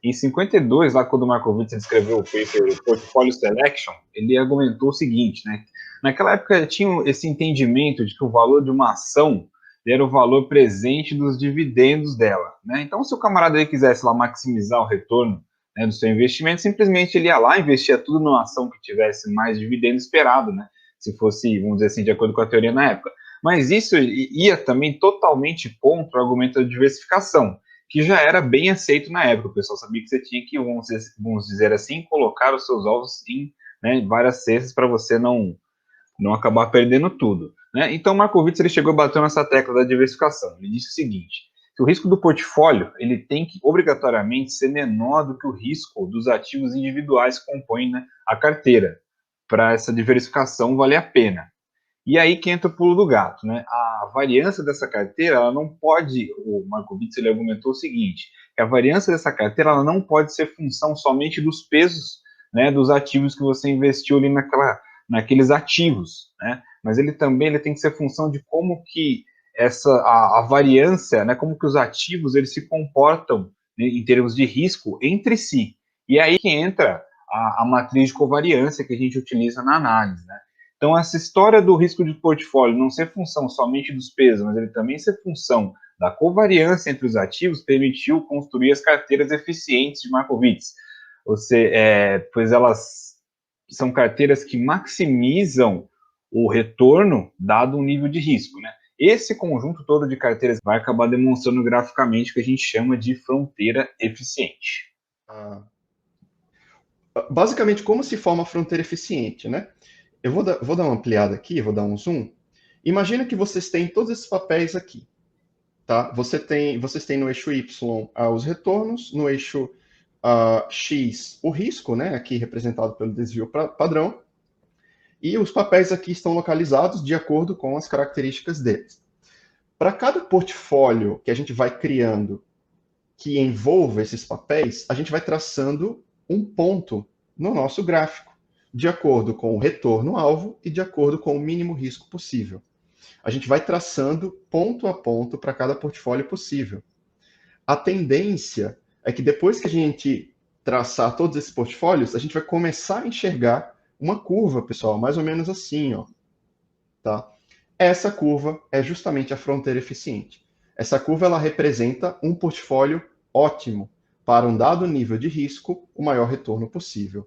Em 52, lá quando o Markowitz escreveu o paper Portfolio Selection, ele argumentou o seguinte, né? Naquela época tinha esse entendimento de que o valor de uma ação era o valor presente dos dividendos dela, né? Então, se o camarada aí quisesse lá maximizar o retorno, né, do seu investimento, simplesmente ele ia lá, investia tudo numa ação que tivesse mais dividendo esperado, né? Se fosse, vamos dizer assim, de acordo com a teoria na época. Mas isso ia também totalmente contra o argumento da diversificação, que já era bem aceito na época. O pessoal sabia que você tinha que, vamos dizer assim, colocar os seus ovos em, né, várias cestas para você não acabar perdendo tudo, né? Então, Markowitz ele chegou batendo nessa tecla da diversificação. Ele disse o seguinte, que o risco do portfólio ele tem que obrigatoriamente ser menor do que o risco dos ativos individuais que compõem, né, a carteira, para essa diversificação valer a pena. E aí que entra o pulo do gato, né? A variância dessa carteira, ela não pode, o Markowitz ele argumentou o seguinte, que a variância dessa carteira, ela não pode ser função somente dos pesos, né, dos ativos que você investiu ali naqueles ativos, né? Mas ele tem que ser função de como que a variância, né, como que os ativos eles se comportam, né, em termos de risco entre si. E é aí que entra a matriz de covariância que a gente utiliza na análise, né? Então, essa história do risco de portfólio não ser função somente dos pesos, mas ele também ser função da covariância entre os ativos, permitiu construir as carteiras eficientes de Markowitz. Pois elas são carteiras que maximizam o retorno dado um nível de risco, né? Esse conjunto todo de carteiras vai acabar demonstrando graficamente o que a gente chama de fronteira eficiente. Basicamente, como se forma a fronteira eficiente, né? Eu vou dar uma ampliada aqui, vou dar um zoom. Imagina que vocês têm todos esses papéis aqui, tá? Vocês têm no eixo Y os retornos, no eixo X o risco, né? Aqui representado pelo desvio padrão, e os papéis aqui estão localizados de acordo com as características deles. Para cada portfólio que a gente vai criando que envolva esses papéis, a gente vai traçando um ponto no nosso gráfico, de acordo com o retorno-alvo e de acordo com o mínimo risco possível. A gente vai traçando ponto a ponto para cada portfólio possível. A tendência é que depois que a gente traçar todos esses portfólios, a gente vai começar a enxergar uma curva, pessoal, mais ou menos assim, ó, tá? Essa curva é justamente a fronteira eficiente. Essa curva ela representa um portfólio ótimo para um dado nível de risco, o maior retorno possível.